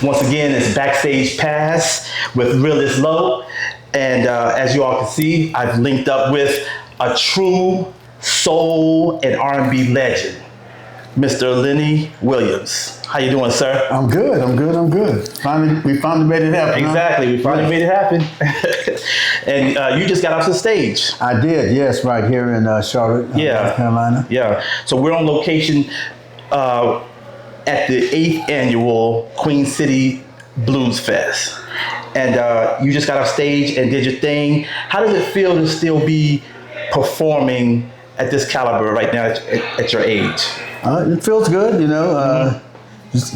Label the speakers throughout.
Speaker 1: Once again, it's Backstage Pass with Realest Low. And as you all can see, I've linked up with a true soul and R&B legend, Mr. Lenny Williams. How you doing, sir?
Speaker 2: I'm good. We finally made it happen.
Speaker 1: Exactly, we finally made it happen. And you just got off the stage.
Speaker 2: I did, yes, right here in Charlotte, North Carolina.
Speaker 1: Yeah, so we're on location at the 8th annual Queent City Blues Fest. And you just got off stage and did your thing. How does it feel to still be performing at this caliber right now at your age?
Speaker 2: It feels good, just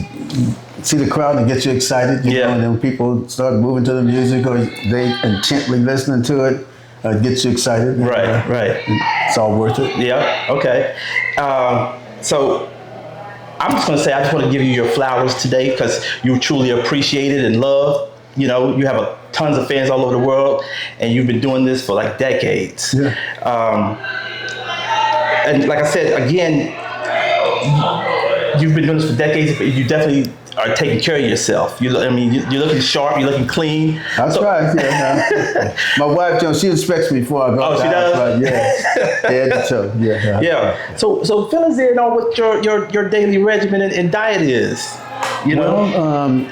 Speaker 2: see the crowd and get you excited, you know, and then when people start moving to the music or they intently listening to it, gets you excited.
Speaker 1: Right.
Speaker 2: It's all worth it.
Speaker 1: Yeah, okay. So I'm just going to say I just want to give you your flowers today because you're truly appreciated and loved. You know, you have tons of fans all over the world, and you've been doing this for like decades.
Speaker 2: Yeah.
Speaker 1: And like I said, again, you've been doing this for decades, but you definitely are taking care of yourself. You're looking sharp, you're looking clean.
Speaker 2: That's right. Yeah. My wife, she inspects me before I go.
Speaker 1: Oh, she does?
Speaker 2: Right, yeah.
Speaker 1: Yeah. So fill us in on what your daily regimen and diet is. You know,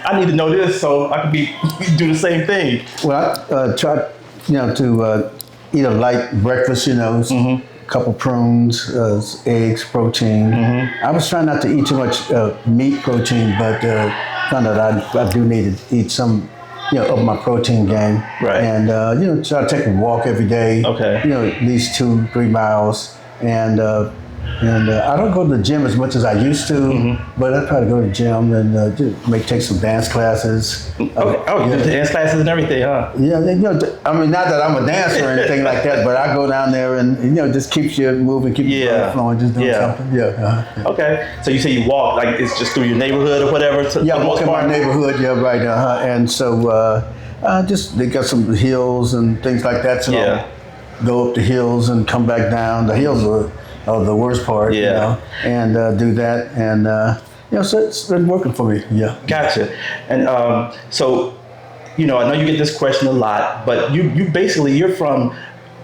Speaker 1: I need to know this so I can do the same thing.
Speaker 2: Well, I try, to eat a light breakfast. A couple prunes, eggs, protein. I was trying not to eat too much meat protein, but found out I do need to eat some, of my protein game.
Speaker 1: Right.
Speaker 2: And try to take a walk every day.
Speaker 1: Okay.
Speaker 2: At least 2-3 miles. And I don't go to the gym as much as I used to, but I try to go to the gym and take some dance classes.
Speaker 1: Okay. Dance classes and everything, huh?
Speaker 2: Yeah, not that I'm a dancer or anything like that, but I go down there and just keeps you moving, keep your blood flowing, just doing something. Yeah.
Speaker 1: Okay. So you say you walk, like it's just through your neighborhood or whatever?
Speaker 2: I walk in my neighborhood. Yeah, right. And so they got some hills and things like that. So I'll go up the hills and come back down. The hills are the worst part, and do that, and so it's been working for me. Yeah.
Speaker 1: Gotcha. And so, I know you get this question a lot, but you're from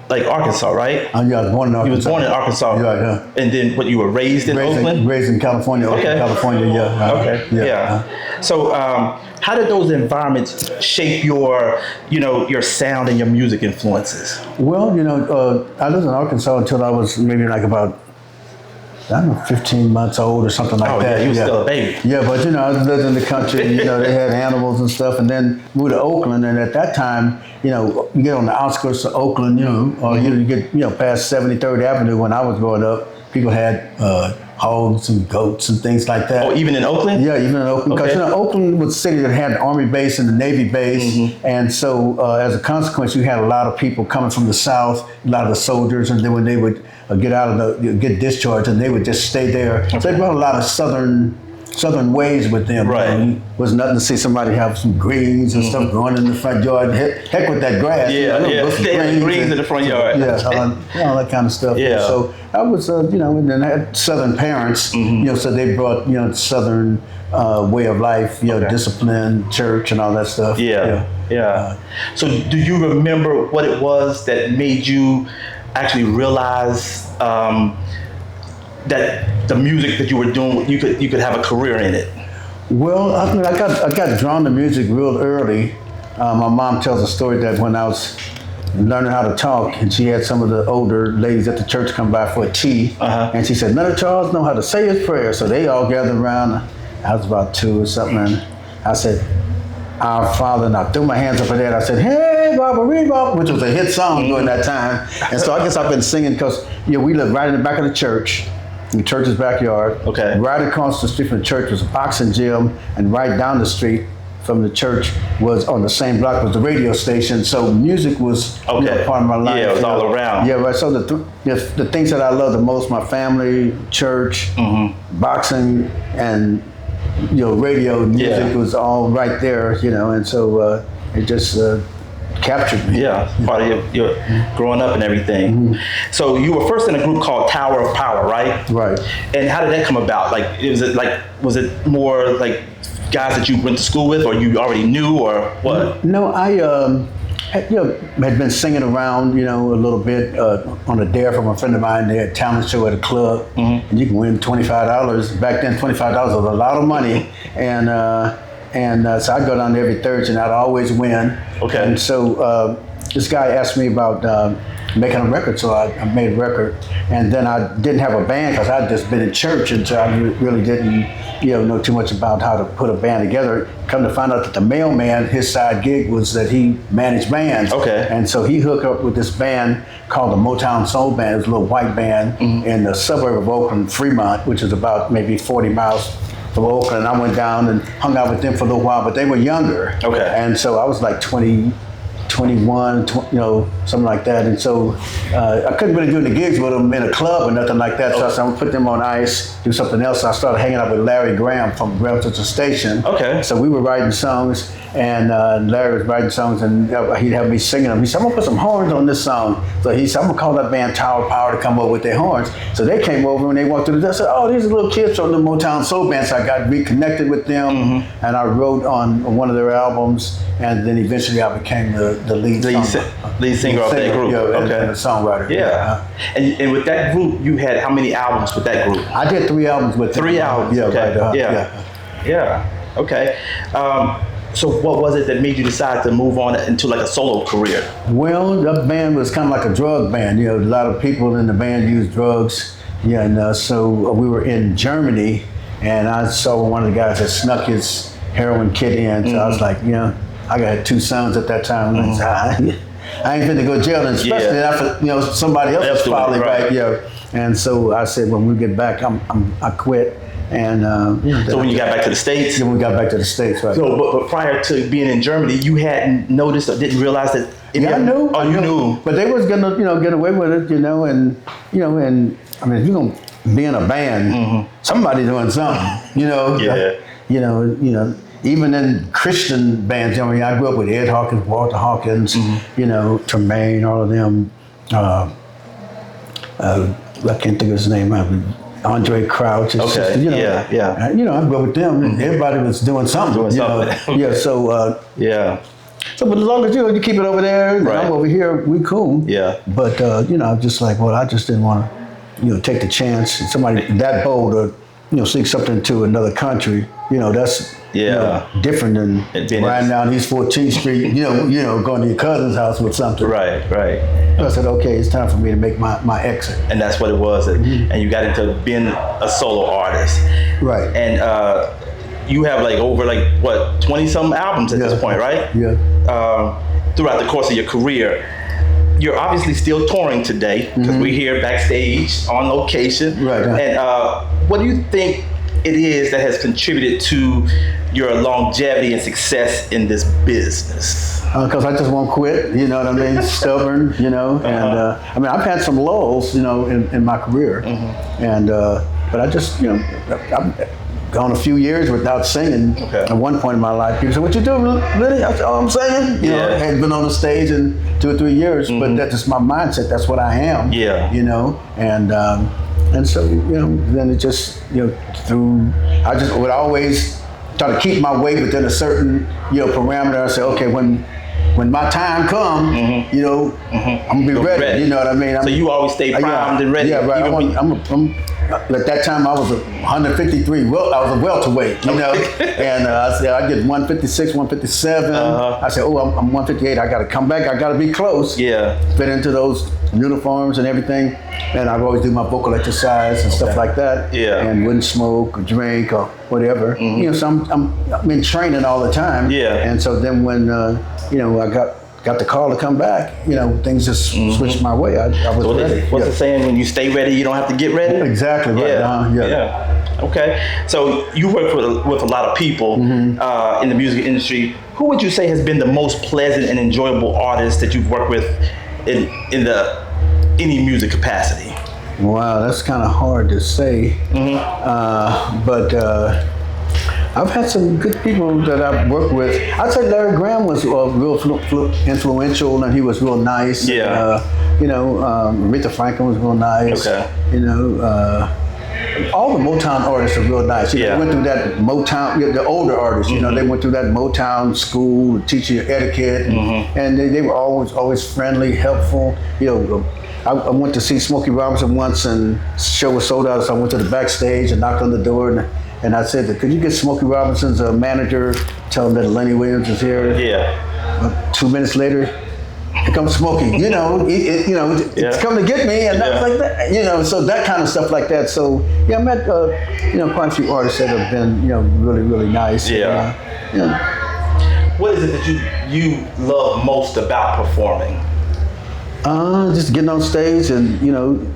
Speaker 1: like Arkansas, right?
Speaker 2: I was born in Arkansas.
Speaker 1: You was born in Arkansas.
Speaker 2: Yeah.
Speaker 1: And then you were raised in Oakland?
Speaker 2: Raised in California.
Speaker 1: Okay.
Speaker 2: California, yeah.
Speaker 1: Okay. Yeah. So how did those environments shape your sound and your music influences?
Speaker 2: Well, I lived in Arkansas until I was maybe like about 15 months old or something like that.
Speaker 1: Yeah, you were still a baby.
Speaker 2: Yeah, but I lived in the country, they had animals and stuff, and then moved to Oakland, and at that time, you get on the outskirts of Oakland, or you get, past 73rd Avenue when I was growing up, people had hogs and goats and things like that.
Speaker 1: Oh, even in Oakland?
Speaker 2: Yeah, even in Oakland. Because Oakland was a city that had the Army base and the Navy base. And so as a consequence, you had a lot of people coming from the South, a lot of the soldiers, and then when they would get discharged, and they would just stay there. Okay. So they brought a lot of southern ways with them.
Speaker 1: Right.
Speaker 2: And it was nothing to see somebody have some greens and stuff growing in the front yard. Heck with that grass.
Speaker 1: Greens in the front yard.
Speaker 2: All that kind of stuff.
Speaker 1: Yeah.
Speaker 2: So I was, and then I had Southern parents, so they brought, Southern way of life, discipline, church, and all that stuff.
Speaker 1: Yeah. So do you remember what it was that made you actually realize that the music that you were doing, you could have a career in it?
Speaker 2: Well, I got drawn to music real early. My mom tells a story that when I was learning how to talk, and she had some of the older ladies at the church come by for a tea, and she said, "None of Charles know how to say his prayer." So they all gathered around. I was about 2 or something, and I said, "Our Father," and I threw my hands up in the air. I said, "Hey, Baba, which was a hit song during that time. And so I guess I've been singing because we lived right in the back of the church, in the church's backyard.
Speaker 1: Okay.
Speaker 2: Right across the street from the church was a boxing gym, and right down the street from the church was on the same block was the radio station. So music was part of my life.
Speaker 1: Yeah, it was all around.
Speaker 2: Yeah, right. So the things that I love the most, my family, church, boxing, and radio music was all right there, and so it just captured me.
Speaker 1: Yeah, part of your growing up and everything. So you were first in a group called Tower of Power, right?
Speaker 2: Right.
Speaker 1: And how did that come about? Was it more like guys that you went to school with, or you already knew, or what?
Speaker 2: No, I had been singing around, a little bit on a dare from a friend of mine. They had a talent show at a club, and you can win $25. Back then, $25 was a lot of money, and so I'd go down there every Thursday, and I'd always win.
Speaker 1: Okay.
Speaker 2: And so this guy asked me about making a record, so I made a record, and then I didn't have a band because I'd just been in church, and so I really didn't, know too much about how to put a band together. Come to find out that the mailman, his side gig was that he managed bands. Okay. And so he hooked up with this band called the Motown Soul Band. It was a little white band in the suburb of Oakland, Fremont, which is about maybe 40 miles from Oakland. I went down and hung out with them for a little while, but they were younger. Okay. And so I was like 21, something like that. And so I couldn't really do any gigs with them in a club or nothing like that. So I said, I'm gonna put them on ice, do something else. So I started hanging out with Larry Graham from Graham Central Station. Okay. So we were writing songs, and Larry was writing songs, and he'd have me singing them. He said, I'm gonna put some horns on this song. So he said, I'm gonna call that band Tower Power to come over with their horns. So they came over and they walked through the door. I said, oh, these are little kids from the Motown Soul Band. So I got reconnected with them, and I wrote on one of their albums, and then eventually I became the lead
Speaker 1: singer of that group.
Speaker 2: And a songwriter.
Speaker 1: Yeah. And with that group, you had how many albums with that group?
Speaker 2: I did 3 albums with them.
Speaker 1: 3 albums.
Speaker 2: Yeah.
Speaker 1: Okay.
Speaker 2: Right.
Speaker 1: Yeah. Okay. So what was it that made you decide to move on into like a solo career?
Speaker 2: Well, that band was kind of like a drug band. A lot of people in the band used drugs. Yeah, and so we were in Germany, and I saw one of the guys that snuck his heroin kit in. So I was like, I got 2 sons at that time. And I ain't finna go to jail, and especially after somebody else was probably right. And so I said, when we get back, I quit. And
Speaker 1: so when you got back to the States?
Speaker 2: When we got back to the States, right.
Speaker 1: So, but prior to being in Germany, you hadn't noticed or didn't realize that?
Speaker 2: I knew.
Speaker 1: Oh, you knew.
Speaker 2: But they was gonna, get away with it, and and I mean, if you're gonna be in a band, somebody doing something, Yeah. Even in Christian bands, I grew up with Ed Hawkins, Walter Hawkins, Tremaine, all of them. I can't think of his name. Andre Crouch.
Speaker 1: Okay.
Speaker 2: I grew up with them. And everybody was doing something. Yeah. So. So, but as long as you keep it over there, and I'm over here, we cool. Yeah. But I'm just like, well, I just didn't want to, take the chance. Somebody that bold to, seek something to another country. That's different than riding down East 14th Street. Going to your cousin's house with something. Right. I said, okay, it's time for me to make my exit.
Speaker 1: And that's what it was. And you got into being a solo artist.
Speaker 2: Right.
Speaker 1: And you have over 20-some albums at this point, right?
Speaker 2: Yeah.
Speaker 1: Throughout the course of your career. You're obviously still touring today because we're here backstage on location.
Speaker 2: Right.
Speaker 1: And what do you think it is that has contributed to your longevity and success in this business?
Speaker 2: Because I just won't quit, you know what I mean? Stubborn, and I mean, I've had some lulls, in my career, and but I just, I've gone a few years without singing. At one point in my life, people said, "What you do, really?" I said, "Oh, I'm singing." I hadn't been on the stage in 2 or 3 years, but that's just my mindset. That's what I am. And so, then it just, I just would always try to keep my weight within a certain, parameter. I say, okay, when my time comes, I'm gonna be ready. You know what I mean?
Speaker 1: So you always stay primed and ready.
Speaker 2: Yeah, right. At that time, I was 153. Well, I was a welterweight, and I said I get 156, 157. I said, oh, I'm 158. I got to come back. I got to be close. Yeah. Fit into those uniforms and everything. And I've always do my vocal exercise and stuff like that. Yeah. And wouldn't smoke or drink or whatever. So I'm in training all the time. Yeah. And so then when I got the call to come back, things just switched my way. I was ready.
Speaker 1: What's the saying? When you stay ready, you don't have to get ready?
Speaker 2: Exactly. Right.
Speaker 1: Yeah. Okay. So you work with a lot of people in the music industry. Who would you say has been the most pleasant and enjoyable artist that you've worked with in any music capacity?
Speaker 2: Wow, that's kind of hard to say. But I've had some good people that I've worked with. I'd say Larry Graham was real influential, and he was real nice. Yeah. Aretha Franklin was real nice. Okay. all the Motown artists are real nice. You know, they went through that Motown, the older artists, you know, they went through that Motown school, teaching you etiquette, and they were always friendly, helpful. You know, I went to see Smokey Robinson once, and the show was sold out, so I went to the backstage and knocked on the door, and I said, could you get Smokey Robinson's manager, tell him that Lenny Williams is here?
Speaker 1: Yeah.
Speaker 2: 2 minutes later, here comes Smokey. You know, it's come to get me, and that's like that. You know, so that kind of stuff like that. So I met quite a few artists that have been really, really nice.
Speaker 1: Yeah. What is it that you love most about performing?
Speaker 2: Just getting on stage and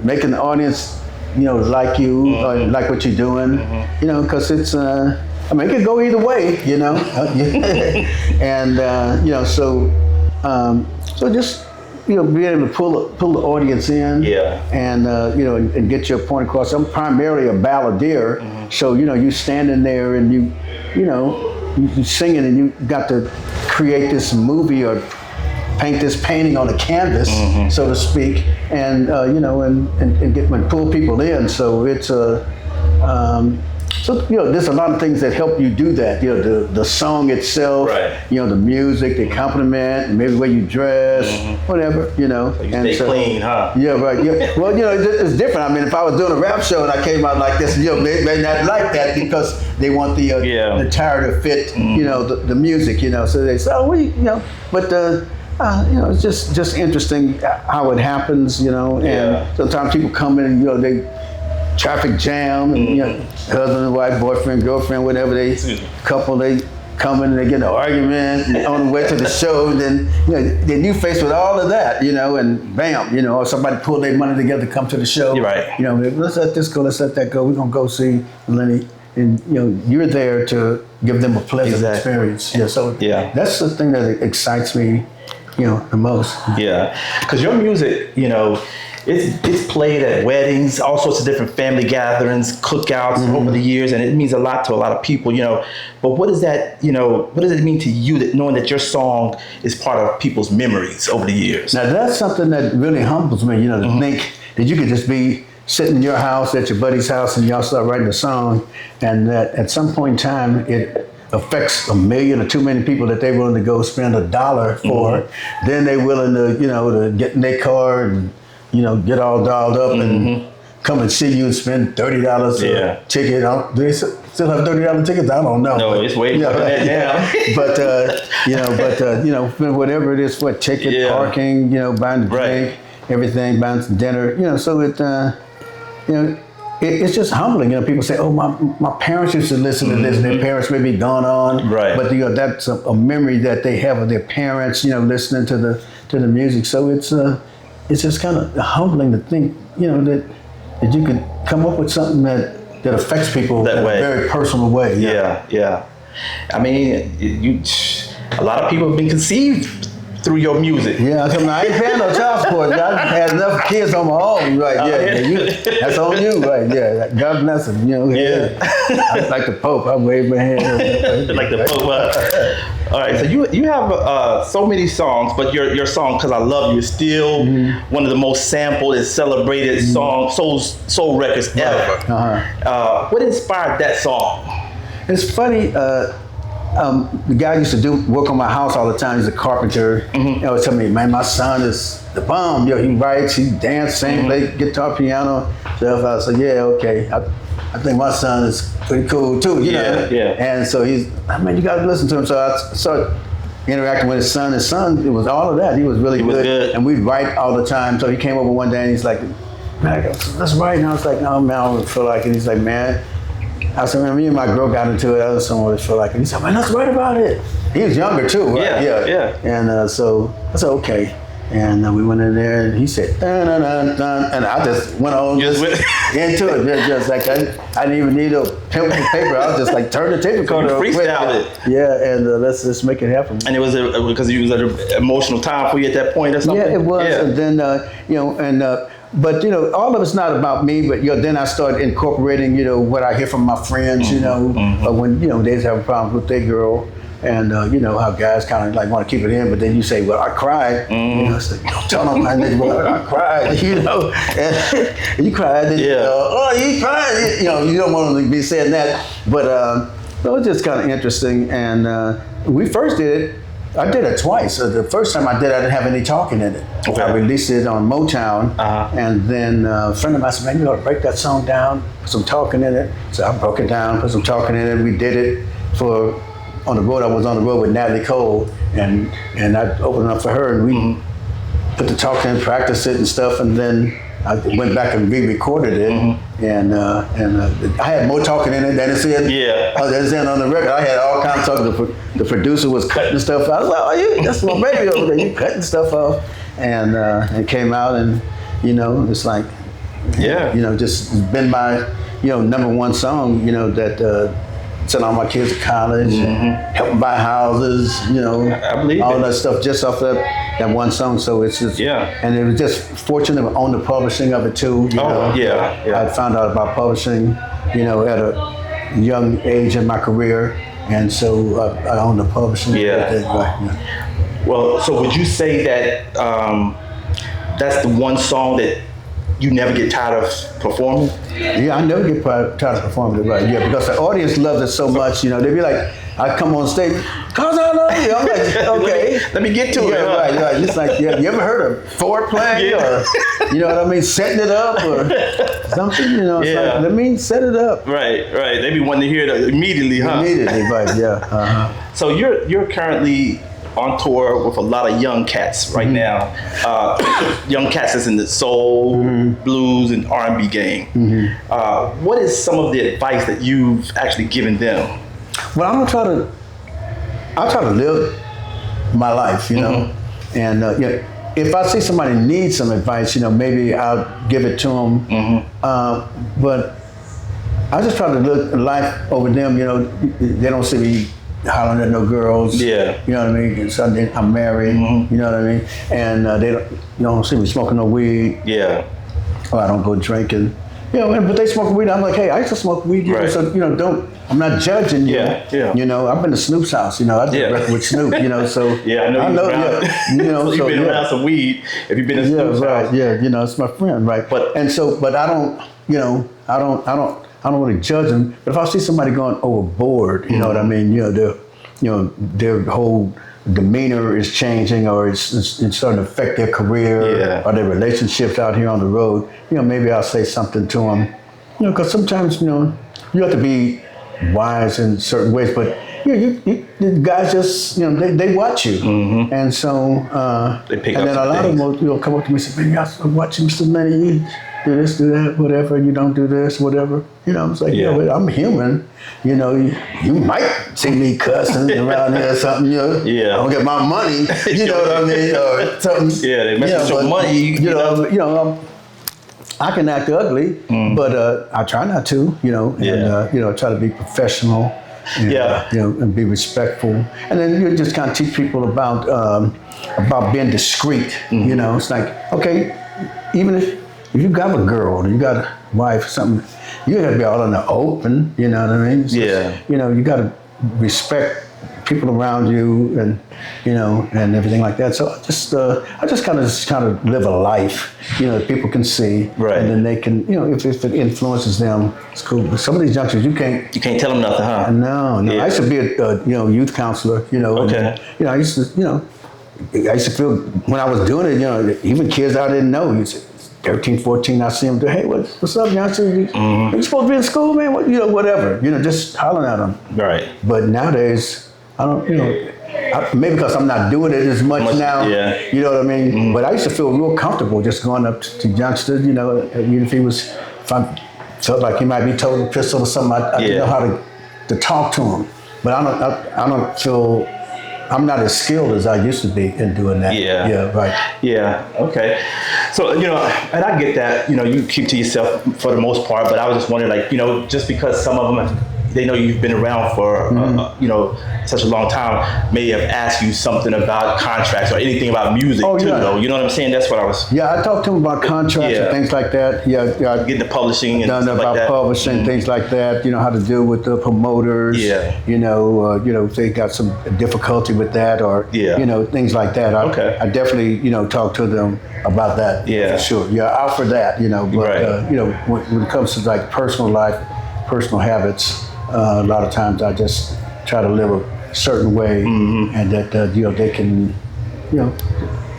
Speaker 2: making the audience like you, like what you're doing. Because it's it could go either way. And so just being able to pull the audience in. And and get your point across. I'm primarily a balladeer, so you standing there and you singing, and you got to create this movie or paint this painting on a canvas, so to speak, and and pull people in. So it's there's a lot of things that help you do that. The song itself, the music, the accompaniment, maybe the way you dress, whatever.
Speaker 1: So you stay clean, huh?
Speaker 2: Yeah, right. Yeah. Well, it's different. I mean, if I was doing a rap show and I came out like this, they may not like that because they want the attire to fit, the music. So they say, but. It's just interesting how it happens, and sometimes people come in and, they traffic jam, and, husband and wife, boyfriend, girlfriend, whatever, they come in and they get in an argument on the way to the show, and then, then you faced with all of that, and bam, or somebody pulled their money together to come to the show.
Speaker 1: Right.
Speaker 2: Let's let this go, let's let that go, we're going to go see Lenny. And you're there to give them a pleasant experience. So that's the thing that excites me, the most. Yeah,
Speaker 1: because your music, it's played at weddings, all sorts of different family gatherings, cookouts over the years, and it means a lot to a lot of people, But what does that, what does it mean to you that knowing that your song is part of people's memories over the years?
Speaker 2: Now that's something that really humbles me, to think that you could just be sitting in your house at your buddy's house and y'all start writing a song, and that at some point in time it affects 1 million or 2 million people that they're willing to go spend $1 for. Then they're willing to, to get in their car and, get all dolled up and come and see you and spend $30 a ticket. Do they still have $30 tickets? I don't know.
Speaker 1: No, it's way more than that
Speaker 2: now. But whatever it is for ticket, parking, buying the drink, everything, buying some dinner, so it, it's just humbling. People say, "Oh, my parents used to listen to this. And their parents may be gone on, but that's a memory that they have of their parents. Listening to the music. So it's just kind of humbling to think, that you can come up with something that affects people in a very personal way.
Speaker 1: Yeah. I mean, a lot of people have been conceived through your music.
Speaker 2: Yeah, I ain't paying no child support. I had enough kids on my own, right? That's on you, right? Yeah, God bless them. I'm like the Pope. I wave my hand.
Speaker 1: Like the Pope. All right, so you have so many songs, but your song "Cause I Love You" is still one of the most sampled and celebrated soul records ever. What inspired that song?
Speaker 2: It's funny. The guy used to work on my house all the time. He's a carpenter. He always tell me, man, my son is the bomb. He writes, he dances, sings, plays guitar, piano. So I said, okay. I think my son is pretty cool too, And so you got to listen to him. So I started interacting with his son. His son, it was all of that. He was really good. And we'd write all the time. So he came over one day and he's like, man, let's write. And I was like, no, man, I don't feel like it. He's like, man. I said, man, me and my girl got into it. I just don't really feel like it. He said, man, let's write about it. He was younger too, right? Yeah. And so I said, okay. And we went in there and he said, dun, dun, dun, dun, and I just went on into it. Just like, I didn't even need a pen and paper. I was just like, turn the tape recorder
Speaker 1: on. Freestyled it.
Speaker 2: Yeah, and let's just make it happen.
Speaker 1: And it was because it was an emotional time for you at that point or something?
Speaker 2: Yeah, it was. Yeah. And then, but all of it's not about me. But then I started incorporating, what I hear from my friends. When they have problems with their girl, And you know how guys kind of like want to keep it in, but then you say, "Well, I cried." You know, it's like, don't tell them I cried. You know, and you cried. And, oh, you cried. You know, you don't want them to be saying that, but it was just kind of interesting. And we first did it. I did it twice. The first time I did it, I didn't have any talking in it.
Speaker 1: Okay.
Speaker 2: I released it on Motown, and then a friend of mine said, "Man, you ought to break that song down, put some talking in it." So I broke it down, put some talking in it. We did it for on the road. I was on the road with Natalie Cole, and I opened up for her, and we put the talking in, practiced it and stuff, and then I went back and re-recorded it, and I had more talking in it than it's in. That's in on the record. I had all kinds of talking. The producer was cutting stuff out. I was like, "Oh, that's my baby over there. You cutting stuff off," and it came out, and you know, it's like, you know, just been my, you know, number one song. You know that. Sent all my kids to college, help them buy houses, you know, all that stuff just off that one song. So it's just, and it was just fortunate to own the publishing of it too. You know? I found out about publishing, you know, at a young age in my career, and so I own the publishing.
Speaker 1: Well, so would you say that that's the one song that you never get tired of performing?
Speaker 2: Yeah, I never get tired of performing it, right? Yeah, because the audience loves it so much. You know, they be like, I come on stage, "'Cause I love you." I'm like, okay,
Speaker 1: let me get to it.
Speaker 2: Right. It's like, you ever heard of foreplay or, you know what I mean, setting it up or something? You know, it's like, let me set it up.
Speaker 1: Right. They be wanting to hear it immediately, huh?
Speaker 2: Immediately, right? Yeah.
Speaker 1: So you're currently on tour with a lot of young cats right now. Young cats that's in the soul, blues, and R&B game. What is some of the advice that you've actually given them?
Speaker 2: Well, I try to live my life, you know, and if I see somebody needs some advice, you know, maybe I'll give it to them. But I just try to live life over them. You know, they don't see me hollering at no girls. You know what I mean? And Sunday I'm married. You know what I mean? And they don't see me smoking no weed. Or I don't go drinking. You know, but they smoke weed. I'm like, hey, I used to smoke weed. You know, so you know, I'm not judging you. You know, I've been to Snoop's house. You know, I did a record with Snoop. You know, so
Speaker 1: I know. You know, so you've been around some weed. If you've been to Snoop's house,
Speaker 2: you know, it's my friend, right? But I don't, you know, I don't really judge them. But if I see somebody going overboard, you know what I mean? You know, their whole demeanor is changing, or it's starting to affect their career or their relationships out here on the road. You know, maybe I'll say something to them. You know, because sometimes, you know, you have to be wise in certain ways, but you guys just, you know, they watch you, and so
Speaker 1: they pick
Speaker 2: and
Speaker 1: up
Speaker 2: then a lot of them will come up to me and say, "Man, I'm watching so many. Do this, do that, whatever. You don't do this, whatever." You know, I was like, but I'm human. You know, you might see me cussing around here or something. You know, I don't get my money. You know what I mean, or something.
Speaker 1: They mess with your money.
Speaker 2: You know, I can act ugly, but I try not to. You know, and you know, try to be professional. And, you know, and be respectful, and then you just kind of teach people about being discreet. You know, it's like, okay, even if you got a girl or you got a wife or something, you gotta be all in the open, you know what I mean? So, you know, you gotta respect people around you, and you know, and everything like that. So I just kind of live a life, you know, that people can see, and then they can, you know, if it influences them, it's cool. But some of these youngsters, you can't tell them nothing, huh? No. I used to be a you know, youth counselor, you know. And, you know, I used to feel when I was doing it, you know, even kids I didn't know, you say, 13, 14, I see them do, "Hey, what's up, youngster? You supposed to be in school, man? What, you know, whatever. You know, just hollering at them." But nowadays, I don't, you know, maybe because I'm not doing it as much now. You know what I mean? But I used to feel real comfortable just going up to youngsters, you know, even if I felt like he might be toting a pistol or something, I didn't know how to talk to him. But I don't feel, I'm not as skilled as I used to be in doing that. Okay. So, you know, and I get that, you know, you keep to yourself for the most part, but I was just wondering, like, you know, just because some of them
Speaker 1: they know you've been around for such a long time, may have asked you something about contracts or anything about music too, though. You know what I'm saying? That's what I was.
Speaker 2: Yeah, I talked to them about contracts and things like that. Yeah,
Speaker 1: getting the publishing and
Speaker 2: done
Speaker 1: stuff
Speaker 2: about
Speaker 1: like that.
Speaker 2: publishing, things like that. You know, how to deal with the promoters.
Speaker 1: Yeah.
Speaker 2: If they got some difficulty with that, or things like that. I definitely talk to them about that.
Speaker 1: Yeah,
Speaker 2: for sure. Yeah, I offer that. But when it comes to like personal life, personal habits, a lot of times I just try to live a certain way, and that they can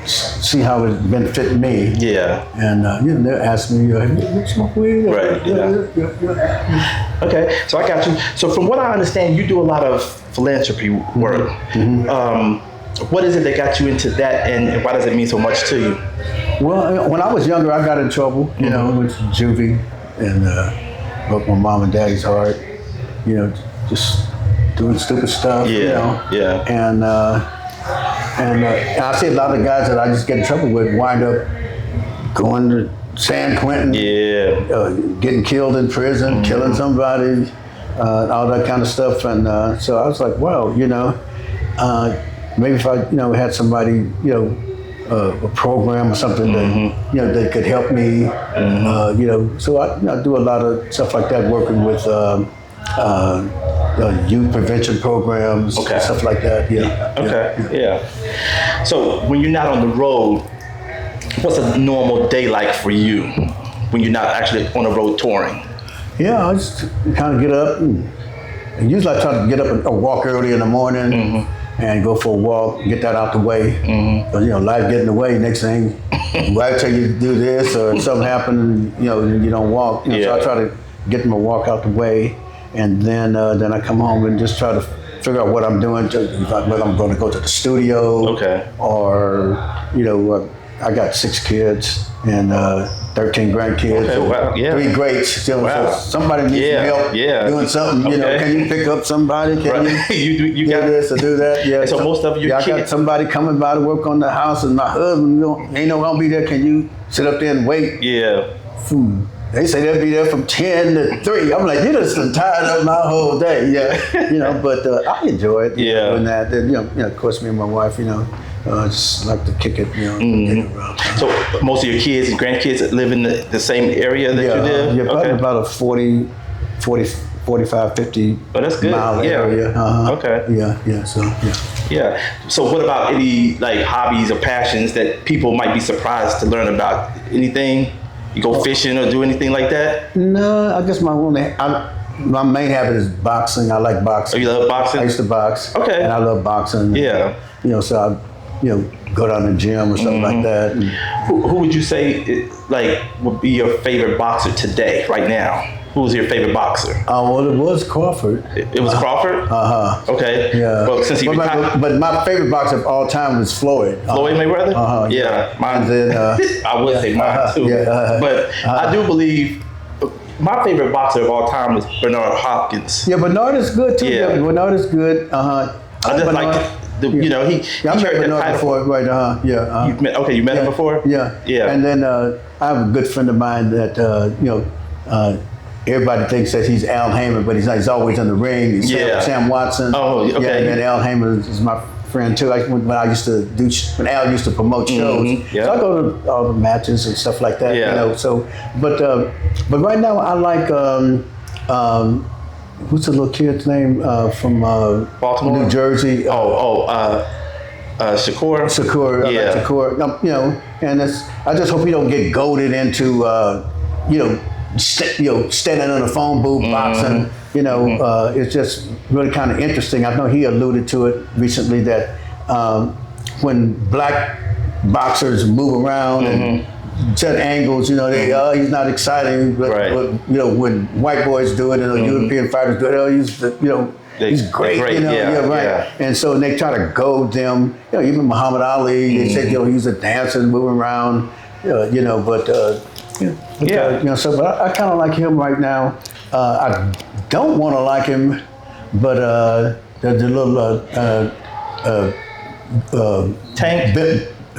Speaker 2: see how it's benefited me.
Speaker 1: Yeah.
Speaker 2: And they'll ask me, you smoke weed?
Speaker 1: Right. Yeah. Okay, so I got you. So from what I understand, you do a lot of philanthropy work. What is it that got you into that, and why does it mean so much to you?
Speaker 2: Well, when I was younger, I got in trouble. Went to juvie and broke my mom and daddy's heart. Just doing stupid stuff.
Speaker 1: Yeah.
Speaker 2: And I see a lot of guys that I just get in trouble with wind up going to San Quentin. Getting killed in prison, killing somebody, all that kind of stuff. And so I was like, wow, maybe if I had somebody a program or something that that could help me. So I do a lot of stuff like that, working with youth prevention programs, stuff like that.
Speaker 1: So when you're not on the road, what's a normal day like for you when you're not actually on the road touring?
Speaker 2: I just kind of get up and usually I try to get up and walk early in the morning. And go for a walk, get that out the way. But life get in the way. Next thing, wife tell you to do this, or something happened, and you don't walk. So I try to get them a walk out the way, and then I come home and just try to figure out what I'm doing. Whether I'm going to go to the studio, or I got 6 kids and 13 grandkids. 3 greats. So somebody needs help doing something. Can you pick up somebody? Can you got this or do that?
Speaker 1: And so most of your
Speaker 2: kids. I got somebody coming by to work on the house, and my husband ain't gonna be there. Can you sit up there and wait? They say they'll be there from 10 to 3. I'm like, you just tired up my whole day. But I enjoy it. Doing that. Then, of course, me and my wife, just like to kick it, kick it around.
Speaker 1: So most of your kids and grandkids live in the same area that you live?
Speaker 2: Yeah, probably about a 45, 50 mile area.
Speaker 1: So what about any like hobbies or passions that people might be surprised to learn about? Anything? You go fishing or do anything like that?
Speaker 2: No, I guess my main habit is boxing. I like boxing.
Speaker 1: Oh, you love boxing?
Speaker 2: I used to box.
Speaker 1: Okay.
Speaker 2: And I love boxing. So I go down to the gym or something like that. And
Speaker 1: who would you say would be your favorite boxer today, right now? Who's your favorite boxer?
Speaker 2: Well, it was Crawford.
Speaker 1: It was Crawford? Okay.
Speaker 2: Yeah.
Speaker 1: Well, since he retired.
Speaker 2: But my favorite boxer of all time was Floyd.
Speaker 1: Floyd Mayweather? Mine.
Speaker 2: Then,
Speaker 1: I would say mine too. But I do believe my favorite boxer of all time is Bernard Hopkins.
Speaker 2: Yeah, Bernard is good too.
Speaker 1: Yeah.
Speaker 2: Bernard is good. I
Speaker 1: just like he
Speaker 2: met Bernard before, right?
Speaker 1: You met him before?
Speaker 2: Yeah. And then I have a good friend of mine that everybody thinks that he's Al Heyman, but he's not. He's always in the ring. Sam Watson.
Speaker 1: Oh, okay.
Speaker 2: Yeah, and then Al Heyman is my friend too. Like when Al used to promote shows, so I go to all the matches and stuff like that. So, but right now I like what's the little kid's name from
Speaker 1: Baltimore,
Speaker 2: New Jersey?
Speaker 1: Shakur.
Speaker 2: Shakur. Shakur. And I just hope he don't get goaded into standing on a phone booth boxing. It's just really kind of interesting. I know he alluded to it recently that when black boxers move around and set angles, he's not exciting. But when white boys do it and European fighters do it, he's great. And so they try to goad them. Even Muhammad Ali, they say he's a dancer moving around. But I kind of like him right now. I don't want to like him, but the little
Speaker 1: Tank.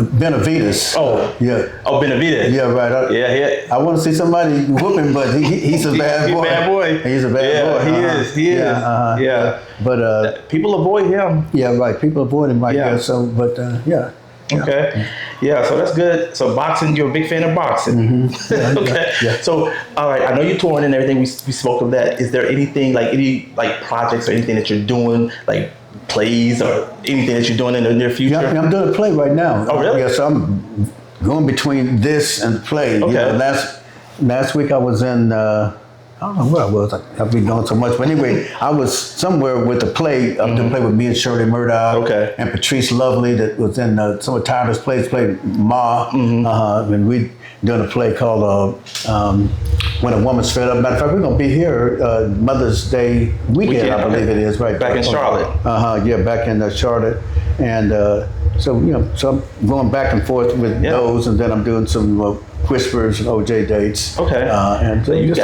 Speaker 2: Benavides.
Speaker 1: Oh.
Speaker 2: Yeah.
Speaker 1: Oh, Benavides.
Speaker 2: Yeah, right.
Speaker 1: Yeah.
Speaker 2: I want to see somebody whooping, but he's a bad boy.
Speaker 1: He's a bad boy.
Speaker 2: He's a bad boy.
Speaker 1: He is.
Speaker 2: Yeah. But
Speaker 1: people avoid him.
Speaker 2: yeah, right. People avoid him like
Speaker 1: Yeah.
Speaker 2: that. So, but yeah.
Speaker 1: Okay. Yeah, so that's good. So boxing, you're a big fan of boxing. Okay.
Speaker 2: Yeah.
Speaker 1: So, all right, I know you're touring and everything. We spoke of that. Is there anything, like any like projects or anything that you're doing, like plays or anything that you're doing in the near future?
Speaker 2: Yeah, I'm doing a play right now.
Speaker 1: Oh, really?
Speaker 2: Yeah, so I'm going between this and the play.
Speaker 1: Okay.
Speaker 2: You know, last week I was in, I don't know where I was. I've been doing so much. But anyway, I was somewhere with the play. I did a play with me and Shirley Murdoch.
Speaker 1: Okay.
Speaker 2: And Patrice Lovely that was in some of Tyler's plays, played Ma. And we doing a play called When a Woman's Fed Up. Matter of fact, we're going to be here Mother's Day weekend, I believe it is, right?
Speaker 1: Back in Charlotte.
Speaker 2: Yeah, back in Charlotte. And so, you know, so I'm going back and forth with those, and then I'm doing some Whispers and OJ dates.
Speaker 1: Okay.
Speaker 2: And
Speaker 1: So you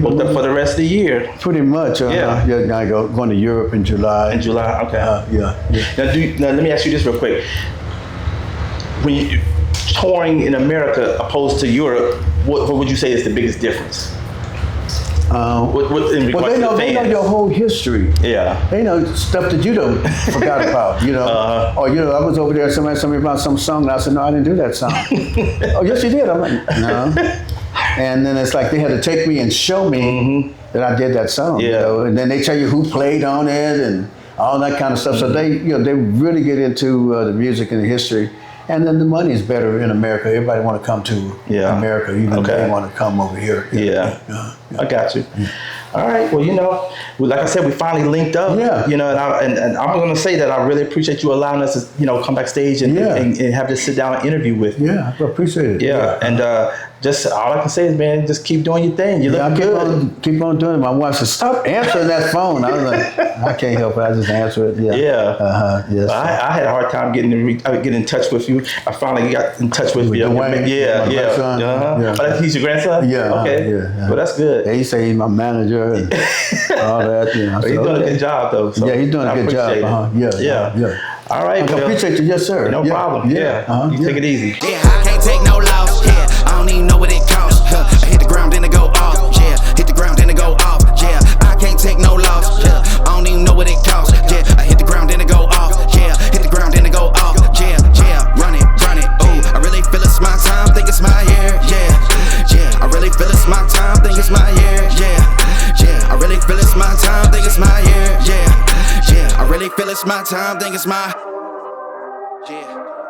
Speaker 1: booked up for the rest of the year.
Speaker 2: Pretty much.
Speaker 1: Yeah.
Speaker 2: I going to Europe in July.
Speaker 1: In July, okay.
Speaker 2: Yeah.
Speaker 1: Now let me ask you this real quick. When you touring in America opposed to Europe, what would you say is the biggest difference? What in regards
Speaker 2: Well,
Speaker 1: to the
Speaker 2: they know
Speaker 1: fans?
Speaker 2: your whole history.
Speaker 1: Yeah.
Speaker 2: They know stuff that you don't forgot about, you know. Or, you know, I was over there, somebody told me about some song, and I said, no, I didn't do that song. Oh, yes, you did. I'm like, no. And then it's like they had to take me and show me that I did that song.
Speaker 1: Yeah.
Speaker 2: You know? And then they tell you who played on it and all that kind of stuff. So they, you know, they really get into the music and the history. And then the money is better in America. Everybody want to come to America, even if they want to come over here.
Speaker 1: Yeah. I got you. All right. Well, you know, like I said, we finally linked up.
Speaker 2: Yeah.
Speaker 1: You know, and I'm going to say that I really appreciate you allowing us to, you know, come backstage and have this sit down interview with you.
Speaker 2: Yeah, I appreciate it.
Speaker 1: Yeah. And just all I can say is, man, just keep doing your thing. You look good.
Speaker 2: Keep on doing it. My wife said, stop answering that phone. I was like, I can't help it. I just answer it. Yeah.
Speaker 1: Yes. I had a hard time getting in touch with you. I finally got in touch with you.
Speaker 2: Dwayne,
Speaker 1: Yeah. Oh, he's your grandson?
Speaker 2: Yeah.
Speaker 1: Okay.
Speaker 2: Yeah.
Speaker 1: Well, that's good.
Speaker 2: Yeah, he say he's my manager and all that. You know.
Speaker 1: He's doing a good job, though. So
Speaker 2: yeah, he's doing a good job. Yeah.
Speaker 1: All right.
Speaker 2: I appreciate you. Yes, sir.
Speaker 1: No problem. Yeah. You take it easy.
Speaker 3: Yeah, I can't take no loss. Yeah, I don't even know what it costs. I hit the ground, then it go off. Yeah, hit the ground, then it go off. Yeah, I can't take no loss. Yeah, I don't even know what it costs. Yeah, I hit the ground, then it go off. Yeah, hit the ground, then it go off. Yeah, run it. Ooh, I really feel it's my time, think it's my year. Yeah, I really feel it's my time, think it's my year. Yeah, I really feel it's my time, think it's my year. Yeah, I really feel it's my time, think it's my. Yeah.